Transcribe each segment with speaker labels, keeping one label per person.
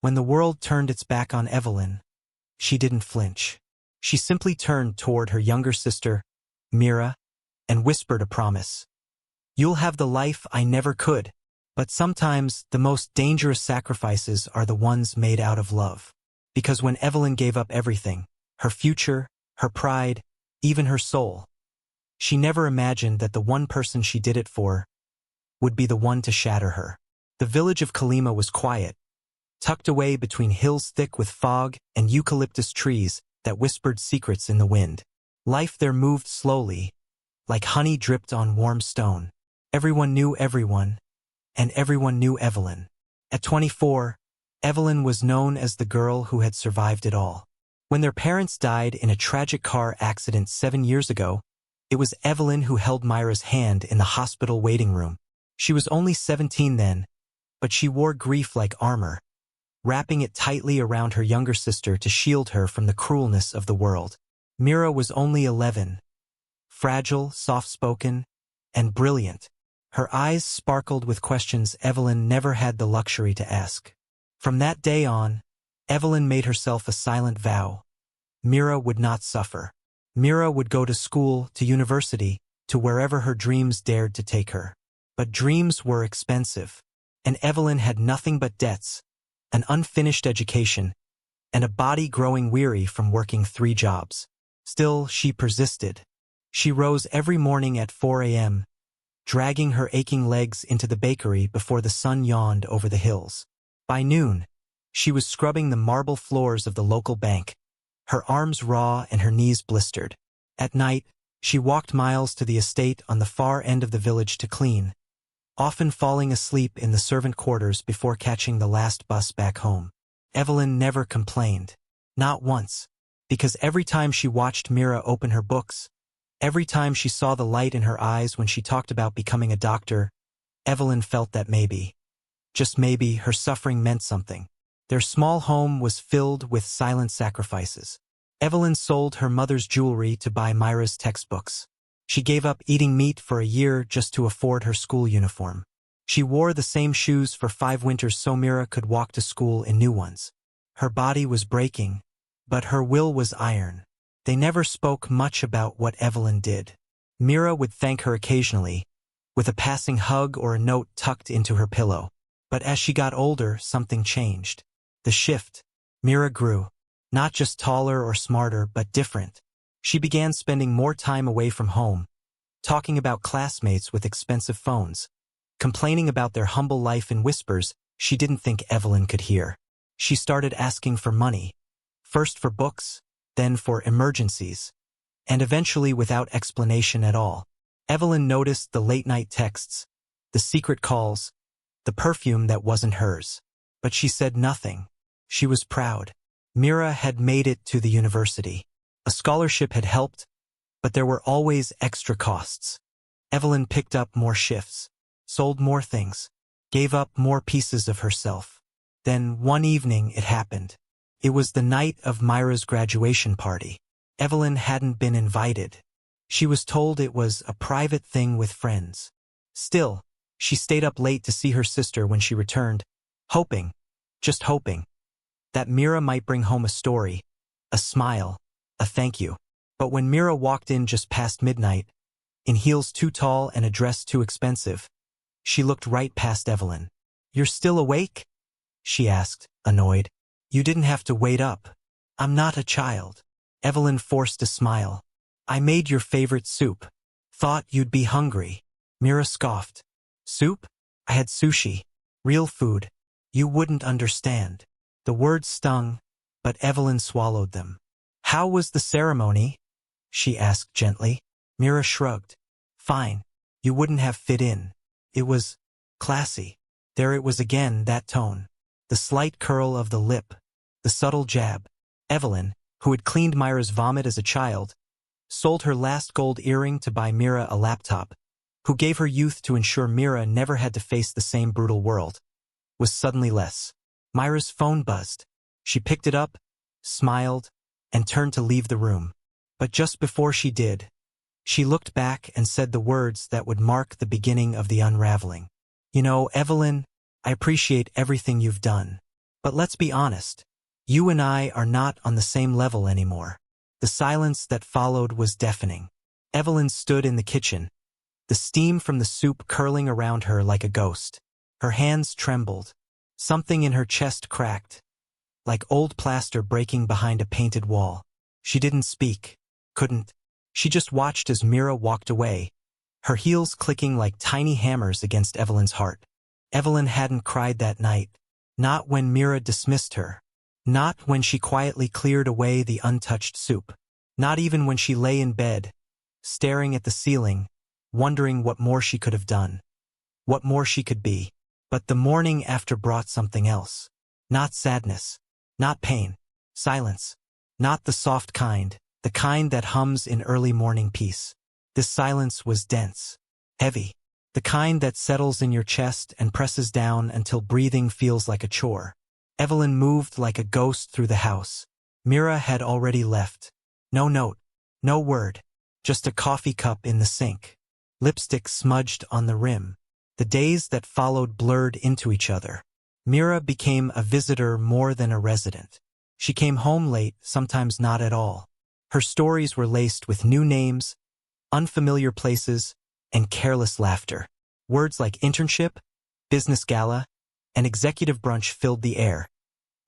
Speaker 1: When the world turned its back on Evelyn, she didn't flinch. She simply turned toward her younger sister, Mira, and whispered a promise. "You'll have the life I never could." But sometimes the most dangerous sacrifices are the ones made out of love. Because when Evelyn gave up everything, her future, her pride, even her soul, she never imagined that the one person she did it for would be the one to shatter her. The village of Kalima was quiet, tucked away between hills thick with fog and eucalyptus trees that whispered secrets in the wind. Life there moved slowly, like honey dripped on warm stone. Everyone knew everyone, and everyone knew Evelyn. At 24, Evelyn was known as the girl who had survived it all. When their parents died in a tragic car accident 7 years ago, it was Evelyn who held Myra's hand in the hospital waiting room. She was only 17 then, but she wore grief like armor, wrapping it tightly around her younger sister to shield her from the cruelness of the world. Mira was only 11, fragile, soft-spoken, and brilliant. Her eyes sparkled with questions Evelyn never had the luxury to ask. From that day on, Evelyn made herself a silent vow. Mira would not suffer. Mira would go to school, to university, to wherever her dreams dared to take her. But dreams were expensive, and Evelyn had nothing but debts, an unfinished education, and a body growing weary from working 3 jobs. Still, she persisted. She rose every morning at 4 a.m., dragging her aching legs into the bakery before the sun yawned over the hills. By noon, she was scrubbing the marble floors of the local bank, her arms raw and her knees blistered. At night, she walked miles to the estate on the far end of the village to clean, often falling asleep in the servant quarters before catching the last bus back home. Evelyn never complained. Not once. Because every time she watched Mira open her books, every time she saw the light in her eyes when she talked about becoming a doctor, Evelyn felt that maybe, just maybe, her suffering meant something. Their small home was filled with silent sacrifices. Evelyn sold her mother's jewelry to buy Myra's textbooks. She gave up eating meat for a year just to afford her school uniform. She wore the same shoes for 5 winters so Mira could walk to school in new ones. Her body was breaking, but her will was iron. They never spoke much about what Evelyn did. Mira would thank her occasionally, with a passing hug or a note tucked into her pillow. But as she got older, something changed. The shift. Mira grew. Not just taller or smarter, but different. She began spending more time away from home, talking about classmates with expensive phones, complaining about their humble life in whispers she didn't think Evelyn could hear. She started asking for money, first for books, then for emergencies, and eventually without explanation at all. Evelyn noticed the late-night texts, the secret calls, the perfume that wasn't hers. But she said nothing. She was proud. Mira had made it to the university. A scholarship had helped, but there were always extra costs. Evelyn picked up more shifts, sold more things, gave up more pieces of herself. Then one evening it happened. It was the night of Myra's graduation party. Evelyn hadn't been invited. She was told it was a private thing with friends. Still, she stayed up late to see her sister when she returned, hoping, just hoping, that Mira might bring home a story, a smile, a thank you. But when Mira walked in just past midnight, in heels too tall and a dress too expensive, she looked right past Evelyn. "You're still awake?" she asked, annoyed. "You didn't have to wait up. I'm not a child." Evelyn forced a smile. "I made your favorite soup. Thought you'd be hungry." Mira scoffed. "Soup? I had sushi. Real food. You wouldn't understand." The words stung, but Evelyn swallowed them. "How was the ceremony?" she asked gently. Mira shrugged. "Fine. You wouldn't have fit in. It was classy." There it was again, that tone. The slight curl of the lip, the subtle jab. Evelyn, who had cleaned Myra's vomit as a child, sold her last gold earring to buy Mira a laptop, who gave her youth to ensure Mira never had to face the same brutal world, was suddenly less. Myra's phone buzzed. She picked it up, smiled, and turned to leave the room. But just before she did, she looked back and said the words that would mark the beginning of the unraveling. "You know, Evelyn, I appreciate everything you've done. But let's be honest. You and I are not on the same level anymore. The silence that followed was deafening. Evelyn stood in the kitchen, the steam from the soup curling around her like a ghost. Her hands trembled. Something in her chest cracked, like old plaster breaking behind a painted wall. She didn't speak, couldn't. She just watched as Mira walked away, her heels clicking like tiny hammers against Evelyn's heart. Evelyn hadn't cried that night. Not when Mira dismissed her. Not when she quietly cleared away the untouched soup. Not even when she lay in bed, staring at the ceiling, wondering what more she could have done. What more she could be. But the morning after brought something else. Not sadness. Not pain. Silence. Not the soft kind, the kind that hums in early morning peace. This silence was dense. Heavy. The kind that settles in your chest and presses down until breathing feels like a chore. Evelyn moved like a ghost through the house. Mira had already left. No note. No word. Just a coffee cup in the sink. Lipstick smudged on the rim. The days that followed blurred into each other. Mira became a visitor more than a resident. She came home late, sometimes not at all. Her stories were laced with new names, unfamiliar places, and careless laughter. Words like internship, business gala, and executive brunch filled the air,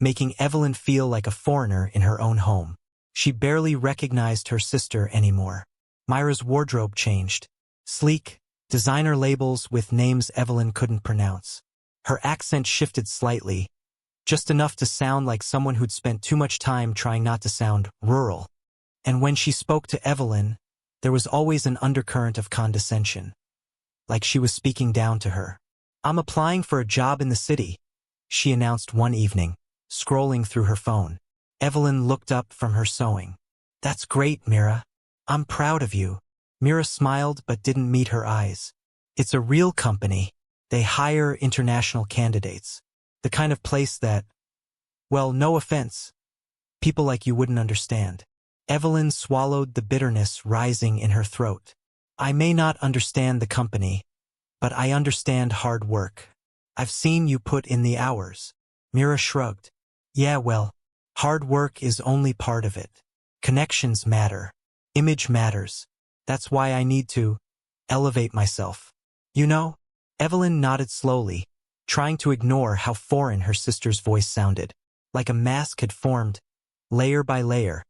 Speaker 1: making Evelyn feel like a foreigner in her own home. She barely recognized her sister anymore. Myra's wardrobe changed. Sleek, designer labels with names Evelyn couldn't pronounce. Her accent shifted slightly, just enough to sound like someone who'd spent too much time trying not to sound rural. And when she spoke to Evelyn, there was always an undercurrent of condescension, like she was speaking down to her. "I'm applying for a job in the city," she announced one evening, scrolling through her phone. Evelyn looked up from her sewing. "That's great, Mira. I'm proud of you." Mira smiled but didn't meet her eyes. "It's a real company. They hire international candidates. The kind of place that, well, no offense, people like you wouldn't understand." Evelyn swallowed the bitterness rising in her throat. "I may not understand the company, but I understand hard work. I've seen you put in the hours." Mira shrugged. "Yeah, well, hard work is only part of it. Connections matter. Image matters. That's why I need to elevate myself. You know?" Evelyn nodded slowly, trying to ignore how foreign her sister's voice sounded. Like a mask had formed, layer by layer,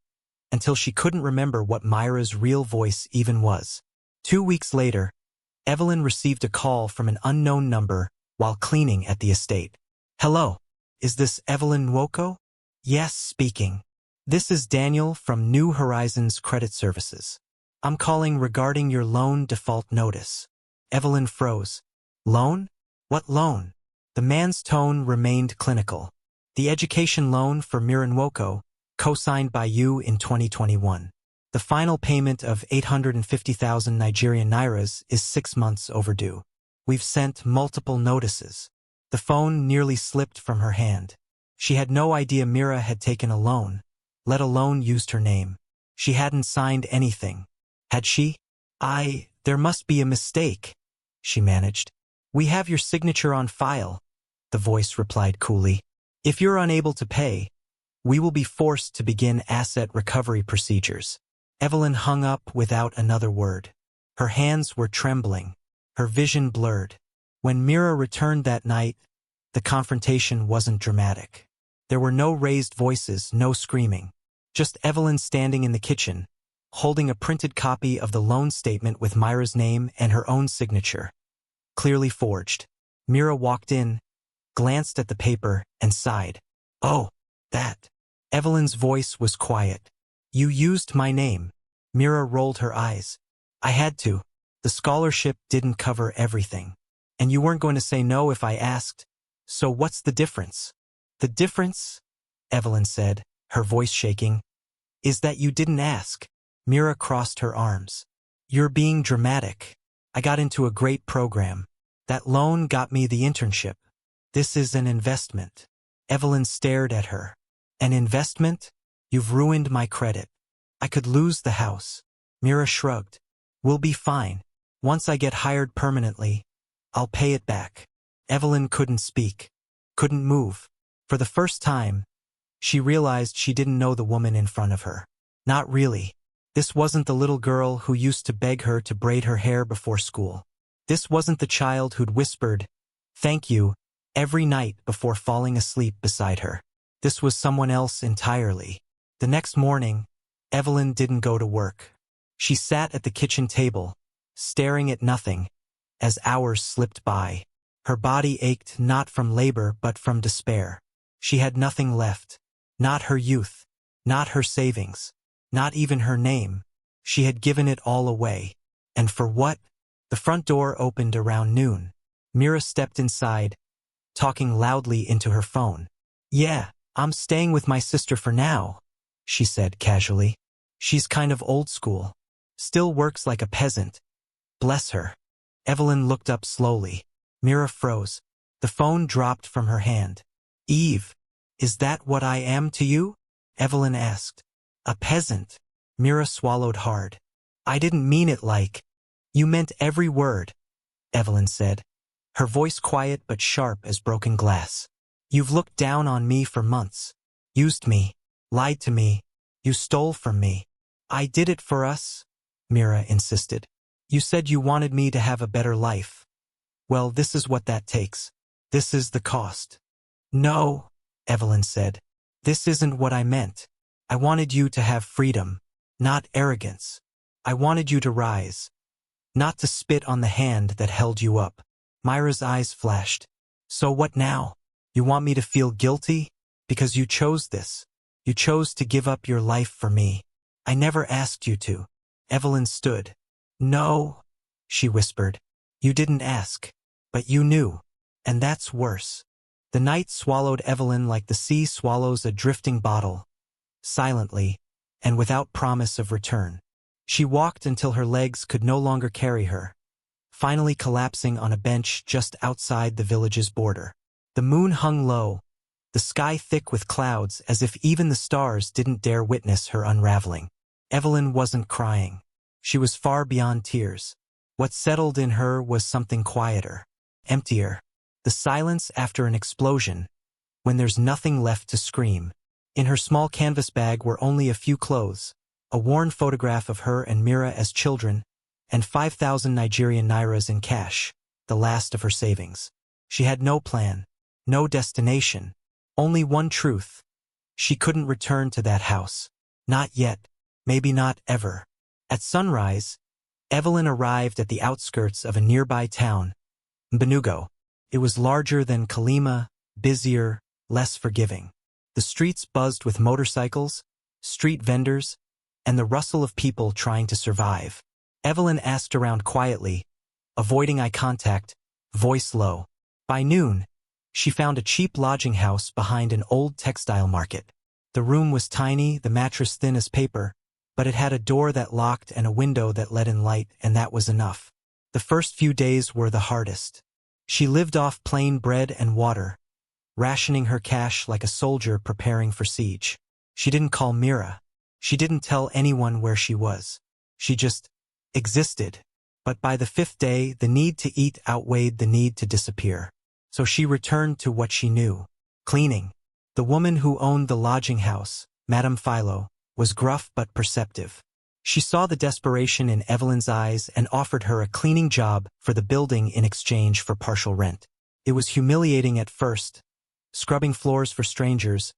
Speaker 1: until she couldn't remember what Myra's real voice even was. 2 weeks later, Evelyn received a call from an unknown number while cleaning at the estate. "Hello, is this Evelyn Nwoko?" "Yes, speaking. This is Daniel from New Horizons Credit Services. I'm calling regarding your loan default notice." Evelyn froze. "Loan? What loan?" The man's tone remained clinical. "The education loan for Mira Nwoko, co-signed by you in 2021. The final payment of 850,000 Nigerian nairas is 6 months overdue. We've sent multiple notices." The phone nearly slipped from her hand. She had no idea Mira had taken a loan, let alone used her name. She hadn't signed anything. Had she? There must be a mistake," she managed. "We have your signature on file," the voice replied coolly. "If you're unable to pay, we will be forced to begin asset recovery procedures." Evelyn hung up without another word. Her hands were trembling, her vision blurred. When Mira returned that night, the confrontation wasn't dramatic. There were no raised voices, no screaming. Just Evelyn standing in the kitchen, holding a printed copy of the loan statement with Myra's name and her own signature, clearly forged. Mira walked in, glanced at the paper, and sighed. "Oh, that." Evelyn's voice was quiet. "You used my name." Mira rolled her eyes. "I had to. The scholarship didn't cover everything. And you weren't going to say no if I asked. So what's the difference?" "The difference," Evelyn said, her voice shaking, "is that you didn't ask." Mira crossed her arms. "You're being dramatic. I got into a great program. That loan got me the internship. This is an investment." Evelyn stared at her. "An investment? You've ruined my credit. I could lose the house." Mira shrugged. "We'll be fine. Once I get hired permanently, I'll pay it back." Evelyn couldn't speak, couldn't move. For the first time, she realized she didn't know the woman in front of her. Not really. This wasn't the little girl who used to beg her to braid her hair before school. This wasn't the child who'd whispered, "Thank you," every night before falling asleep beside her. This was someone else entirely. The next morning, Evelyn didn't go to work. She sat at the kitchen table, staring at nothing, as hours slipped by. Her body ached not from labor but from despair. She had nothing left. Not her youth, not her savings, not even her name. She had given it all away. And for what? The front door opened around noon. Mira stepped inside, talking loudly into her phone. "Yeah, I'm staying with my sister for now," she said casually. "She's kind of old school. Still works like a peasant. Bless her." Evelyn looked up slowly. Mira froze. The phone dropped from her hand. "Eve, is that what I am to you?" Evelyn asked. "A peasant." Mira swallowed hard. "I didn't mean it like—" "You meant every word," Evelyn said, her voice quiet but sharp as broken glass. "You've looked down on me for months. Used me. Lied to me. You stole from me." "I did it for us," Mira insisted. "You said you wanted me to have a better life. Well, this is what that takes. This is the cost." "No," Evelyn said. "This isn't what I meant. I wanted you to have freedom, not arrogance. I wanted you to rise, not to spit on the hand that held you up." Myra's eyes flashed. "So what now? You want me to feel guilty? Because you chose this. You chose to give up your life for me. I never asked you to." Evelyn stood. "No," she whispered. "You didn't ask. But you knew. And that's worse." The night swallowed Evelyn like the sea swallows a drifting bottle, silently, and without promise of return. She walked until her legs could no longer carry her, finally collapsing on a bench just outside the village's border. The moon hung low, the sky thick with clouds as if even the stars didn't dare witness her unraveling. Evelyn wasn't crying. She was far beyond tears. What settled in her was something quieter, emptier. The silence after an explosion, when there's nothing left to scream. In her small canvas bag were only a few clothes, a worn photograph of her and Mira as children, and 5,000 Nigerian nairas in cash, the last of her savings. She had no plan, no destination, only one truth. She couldn't return to that house. Not yet, maybe not ever. At sunrise, Evelyn arrived at the outskirts of a nearby town, Mbenugo. It was larger than Kalima, busier, less forgiving. The streets buzzed with motorcycles, street vendors, and the rustle of people trying to survive. Evelyn asked around quietly, avoiding eye contact, voice low. By noon, she found a cheap lodging house behind an old textile market. The room was tiny, the mattress thin as paper, but it had a door that locked and a window that let in light, and that was enough. The first few days were the hardest. She lived off plain bread and water, rationing her cash like a soldier preparing for siege. She didn't call Mira. She didn't tell anyone where she was. She just existed. But by the 5th day, the need to eat outweighed the need to disappear. So she returned to what she knew. Cleaning. The woman who owned the lodging house, Madame Philo, was gruff but perceptive. She saw the desperation in Evelyn's eyes and offered her a cleaning job for the building in exchange for partial rent. It was humiliating at first, scrubbing floors for strangers,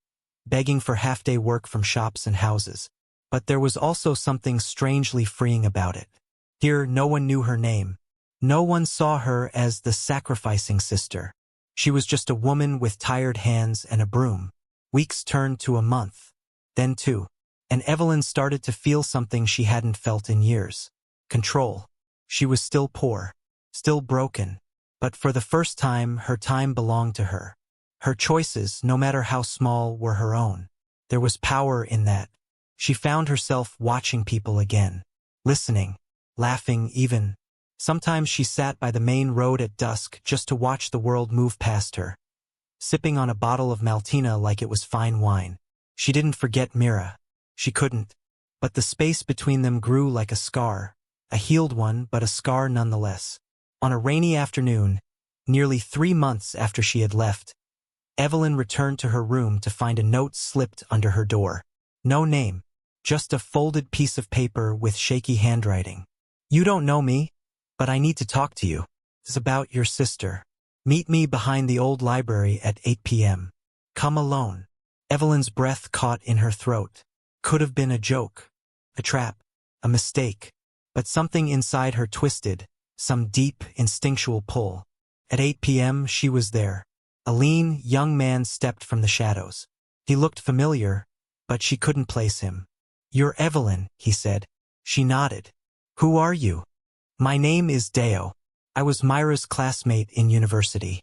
Speaker 1: begging for half-day work from shops and houses. But there was also something strangely freeing about it. Here, no one knew her name. No one saw her as the sacrificing sister. She was just a woman with tired hands and a broom. Weeks turned to a month, then 2. And Evelyn started to feel something she hadn't felt in years. Control. She was still poor, still broken, but for the first time, her time belonged to her. Her choices, no matter how small, were her own. There was power in that. She found herself watching people again, listening, laughing even. Sometimes she sat by the main road at dusk just to watch the world move past her, sipping on a bottle of Maltina like it was fine wine. She didn't forget Mira. She couldn't. But the space between them grew like a scar, a healed one, but a scar nonetheless. On a rainy afternoon, nearly 3 months after she had left, Evelyn returned to her room to find a note slipped under her door. No name, just a folded piece of paper with shaky handwriting. You don't know me, but I need to talk to you. It's about your sister. Meet me behind the old library at 8 p.m. Come alone. Evelyn's breath caught in her throat. Could have been a joke, a trap, a mistake. But something inside her twisted, some deep, instinctual pull. At 8 p.m. she was there. A lean, young man stepped from the shadows. He looked familiar, but she couldn't place him. You're Evelyn, he said. She nodded. Who are you? My name is Deo. I was Myra's classmate in university.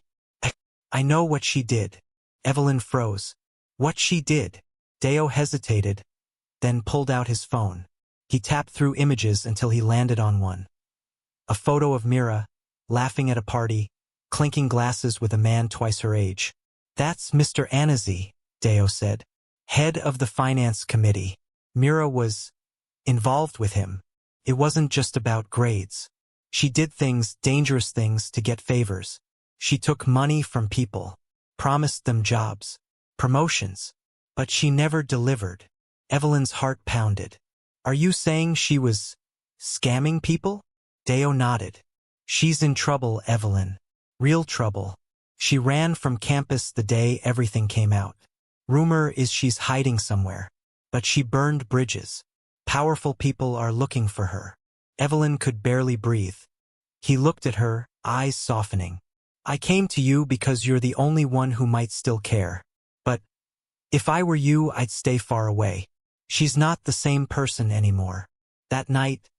Speaker 1: I know what she did. Evelyn froze. What she did? Deo hesitated, then pulled out his phone. He tapped through images until he landed on one. A photo of Myra, laughing at a party, clinking glasses with a man twice her age. That's Mr. Annesley, Deo said. Head of the finance committee. Myra was involved with him. It wasn't just about grades. She did things, dangerous things, to get favors. She took money from people, promised them jobs, promotions, but she never delivered. Evelyn's heart pounded. Are you saying she was scamming people? Deo nodded. She's in trouble, Evelyn. Real trouble. She ran from campus the day everything came out. Rumor is she's hiding somewhere. But she burned bridges. Powerful people are looking for her. Evelyn could barely breathe. He looked at her, eyes softening. I came to you because you're the only one who might still care. But if I were you, I'd stay far away. She's not the same person anymore. That night,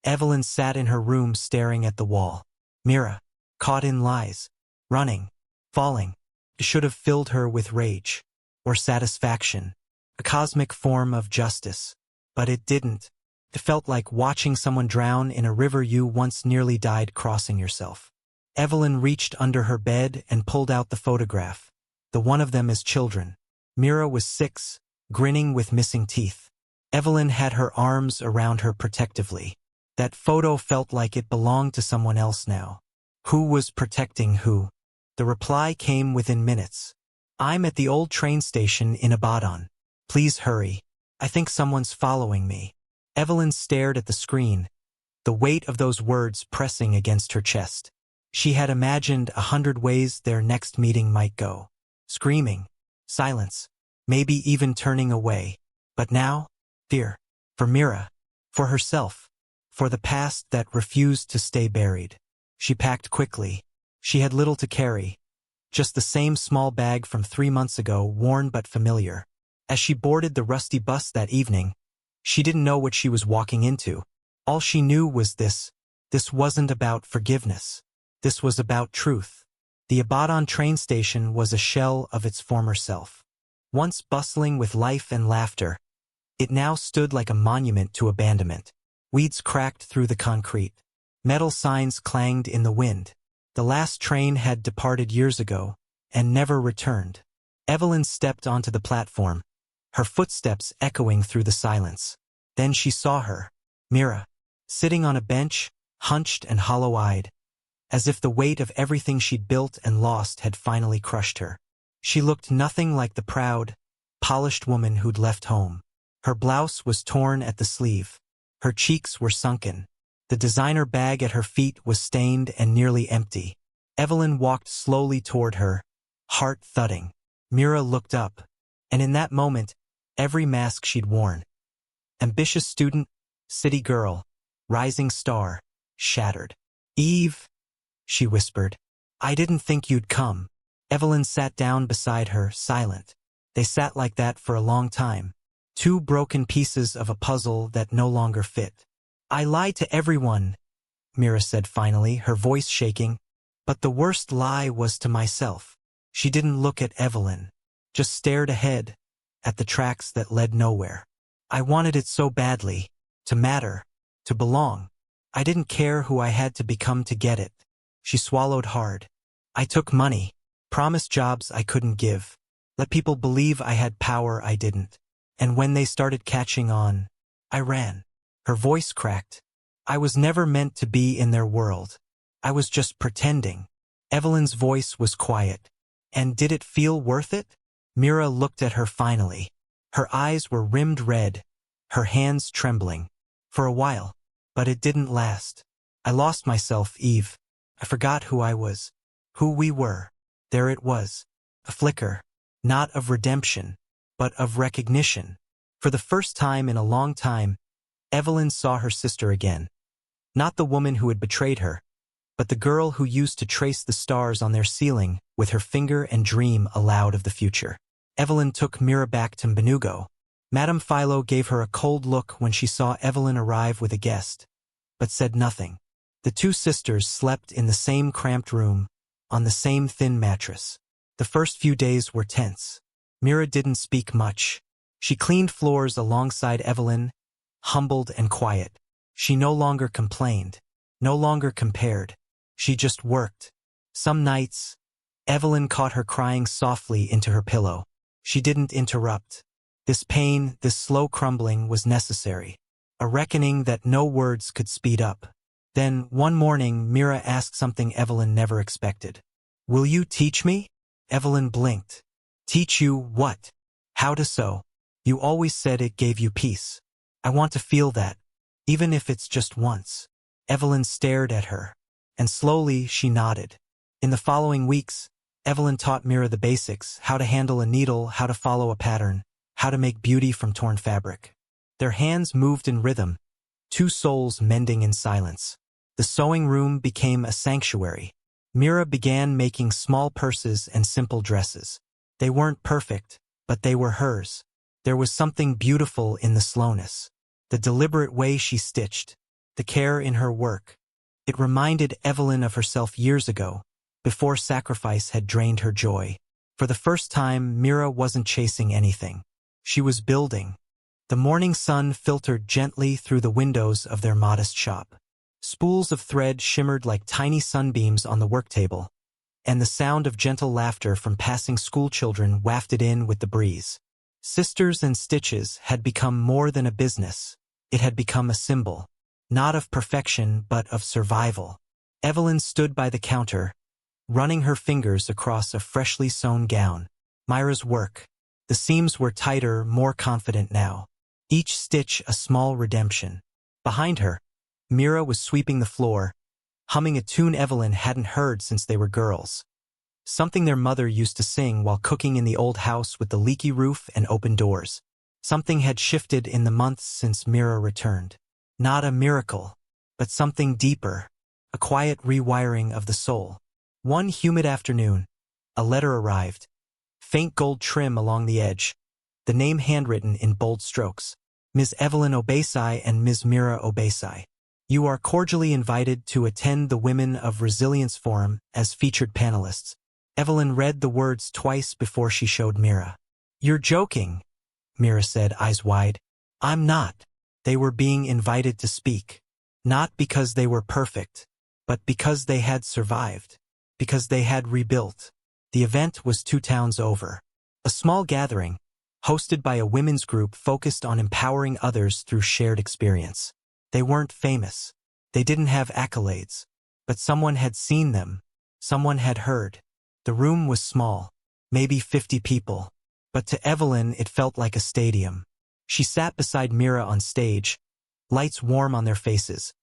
Speaker 1: Evelyn sat in her room staring at the wall. Myra, caught in lies, running, falling. It should have filled her with rage or satisfaction, a cosmic form of justice. But it didn't. It felt like watching someone drown in a river you once nearly died crossing yourself. Evelyn reached under her bed and pulled out the photograph, the one of them as children. Myra was 6, grinning with missing teeth. Evelyn had her arms around her protectively. That photo felt like it belonged to someone else now. Who was protecting who? The reply came within minutes. I'm at the old train station in Ibadan. Please hurry. I think someone's following me. Evelyn stared at the screen, the weight of those words pressing against her chest. She had imagined 100 ways their next meeting might go. Screaming, silence, maybe even turning away. But now, fear. For Myra, for herself, for the past that refused to stay buried. She packed quickly. She had little to carry. Just the same small bag from 3 months ago, worn but familiar. As she boarded the rusty bus that evening, she didn't know what she was walking into. All she knew was this. This wasn't about forgiveness. This was about truth. The Ibadan train station was a shell of its former self. Once bustling with life and laughter, it now stood like a monument to abandonment. Weeds cracked through the concrete. Metal signs clanged in the wind. The last train had departed years ago and never returned. Evelyn stepped onto the platform, her footsteps echoing through the silence. Then she saw her, Myra, sitting on a bench, hunched and hollow-eyed, as if the weight of everything she'd built and lost had finally crushed her. She looked nothing like the proud, polished woman who'd left home. Her blouse was torn at the sleeve. Her cheeks were sunken. The designer bag at her feet was stained and nearly empty. Evelyn walked slowly toward her, heart thudding. Myra looked up, and in that moment, every mask she'd worn, ambitious student, city girl, rising star, shattered. Eve, she whispered. I didn't think you'd come. Evelyn sat down beside her, silent. They sat like that for a long time. 2 broken pieces of a puzzle that no longer fit. I lied to everyone, Myra said finally, her voice shaking. But the worst lie was to myself. She didn't look at Evelyn, just stared ahead, at the tracks that led nowhere. I wanted it so badly, to matter, to belong. I didn't care who I had to become to get it. She swallowed hard. I took money, promised jobs I couldn't give, let people believe I had power I didn't. And when they started catching on, I ran. Her voice cracked. I was never meant to be in their world. I was just pretending. Evelyn's voice was quiet. And did it feel worth it? Mira looked at her finally. Her eyes were rimmed red, her hands trembling. For a while. But it didn't last. I lost myself, Eve. I forgot who I was. Who we were. There it was. A flicker. Not of redemption, but of recognition. For the first time in a long time, Evelyn saw her sister again. Not the woman who had betrayed her, but the girl who used to trace the stars on their ceiling with her finger and dream aloud of the future. Evelyn took Mira back to Benugo. Madame Philo gave her a cold look when she saw Evelyn arrive with a guest, but said nothing. The two sisters slept in the same cramped room, on the same thin mattress. The first few days were tense. Mira didn't speak much. She cleaned floors alongside Evelyn, humbled and quiet. She no longer complained, no longer compared. She just worked. Some nights, Evelyn caught her crying softly into her pillow. She didn't interrupt. This pain, this slow crumbling was necessary. A reckoning that no words could speed up. Then, one morning, Mira asked something Evelyn never expected. "Will you teach me?" Evelyn blinked. "Teach you what?" "How to sew. You always said it gave you peace. I want to feel that, even if it's just once." Evelyn stared at her, and slowly she nodded. In the following weeks, Evelyn taught Mira the basics, how to handle a needle, how to follow a pattern, how to make beauty from torn fabric. Their hands moved in rhythm, two souls mending in silence. The sewing room became a sanctuary. Mira began making small purses and simple dresses. They weren't perfect, but they were hers. There was something beautiful in the slowness, the deliberate way she stitched, the care in her work. It reminded Evelyn of herself years ago, before sacrifice had drained her joy. For the first time, Mira wasn't chasing anything. She was building. The morning sun filtered gently through the windows of their modest shop. Spools of thread shimmered like tiny sunbeams on the work table, and the sound of gentle laughter from passing schoolchildren wafted in with the breeze. Sisters and Stitches had become more than a business. It had become a symbol, not of perfection but of survival. Evelyn stood by the counter, running her fingers across a freshly sewn gown. Myra's work. The seams were tighter, more confident now. Each stitch a small redemption. Behind her, Mira was sweeping the floor, humming a tune Evelyn hadn't heard since they were girls. Something their mother used to sing while cooking in the old house with the leaky roof and open doors. Something had shifted in the months since Mira returned. Not a miracle, but something deeper, a quiet rewiring of the soul. One humid afternoon, a letter arrived. Faint gold trim along the edge, the name handwritten in bold strokes. Ms. Evelyn Obesai and Ms. Mira Obesai. You are cordially invited to attend the Women of Resilience Forum as featured panelists. Evelyn read the words twice before she showed Mira. You're joking, Mira said, eyes wide. I'm not. They were being invited to speak. Not because they were perfect, but because they had survived. Because they had rebuilt. The event was 2 towns over. A small gathering, hosted by a women's group focused on empowering others through shared experience. They weren't famous. They didn't have accolades. But someone had seen them. Someone had heard. The room was small, maybe 50 people. But to Evelyn it felt like a stadium. She sat beside Mira on stage, lights warm on their faces,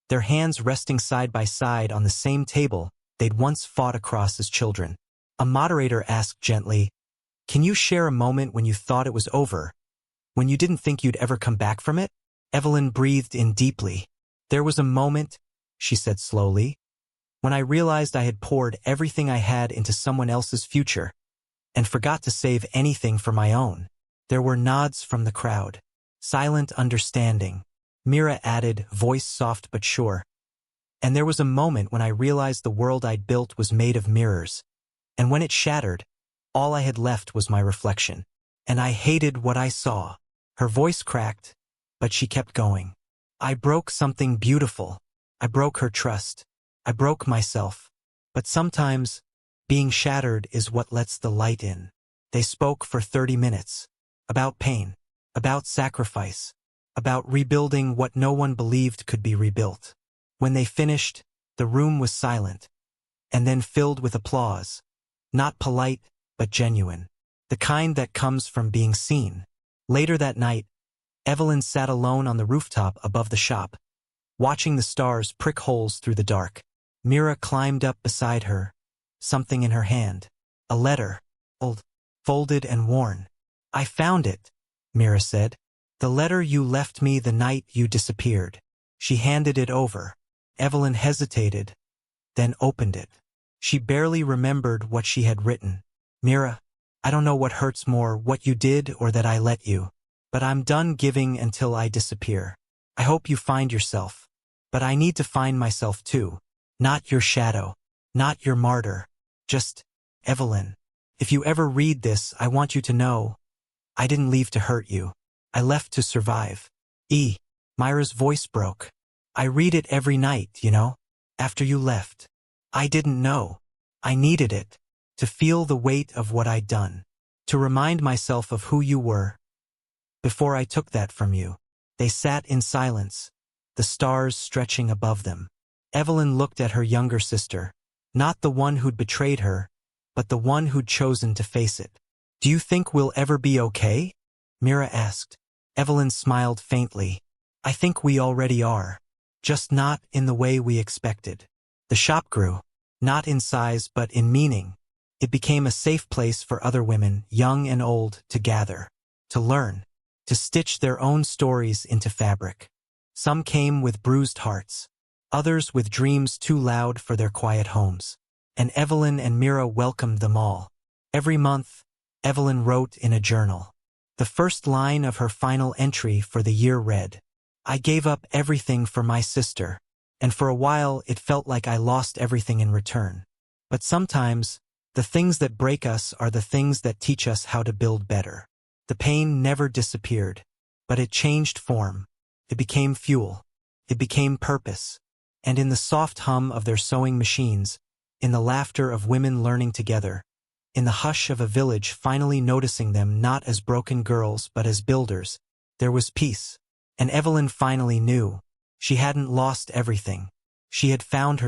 Speaker 1: their hands resting side by side on the same table they'd once fought across as children. A moderator asked gently, "Can you share a moment when you thought it was over? When you didn't think you'd ever come back from it?" Evelyn breathed in deeply. "There was a moment," she said slowly, "when I realized I had poured everything I had into someone else's future and forgot to save anything for my own." There were nods from the crowd. Silent understanding. Mira added, voice soft but sure. "And there was a moment when I realized the world I'd built was made of mirrors. And when it shattered, all I had left was my reflection. And I hated what I saw." Her voice cracked, but she kept going. "I broke something beautiful. I broke her trust. I broke myself. But sometimes, being shattered is what lets the light in." They spoke for 30 minutes. About pain. About sacrifice. About rebuilding what no one believed could be rebuilt. When they finished, the room was silent, and then filled with applause. Not polite, but genuine. The kind that comes from being seen. Later that night, Evelyn sat alone on the rooftop above the shop, watching the stars prick holes through the dark. Mira climbed up beside her, something in her hand. A letter, old, folded and worn. "I found it," Mira said. "The letter you left me the night you disappeared." She handed it over. Evelyn hesitated, then opened it. She barely remembered what she had written. "Mira, I don't know what hurts more, what you did or that I let you. But I'm done giving until I disappear. I hope you find yourself. But I need to find myself too. Not your shadow. Not your martyr. Just Evelyn. If you ever read this, I want you to know I didn't leave to hurt you. I left to survive." Myra's voice broke. "I read it every night, you know, after you left. I didn't know. I needed it. To feel the weight of what I'd done. To remind myself of who you were. Before I took that from you." They sat in silence, the stars stretching above them. Evelyn looked at her younger sister, not the one who'd betrayed her, but the one who'd chosen to face it. "Do you think we'll ever be okay?" Mira asked. Evelyn smiled faintly. "I think we already are. Just not in the way we expected." The shop grew, not in size but in meaning. It became a safe place for other women, young and old, to gather, to learn, to stitch their own stories into fabric. Some came with bruised hearts, others with dreams too loud for their quiet homes. And Evelyn and Mira welcomed them all. Every month, Evelyn wrote in a journal. The first line of her final entry for the year read, "I gave up everything for my sister, and for a while it felt like I lost everything in return. But sometimes, the things that break us are the things that teach us how to build better." The pain never disappeared, but it changed form. It became fuel. It became purpose. And in the soft hum of their sewing machines, in the laughter of women learning together, in the hush of a village finally noticing them not as broken girls but as builders, there was peace. And Evelyn finally knew. She hadn't lost everything. She had found herself.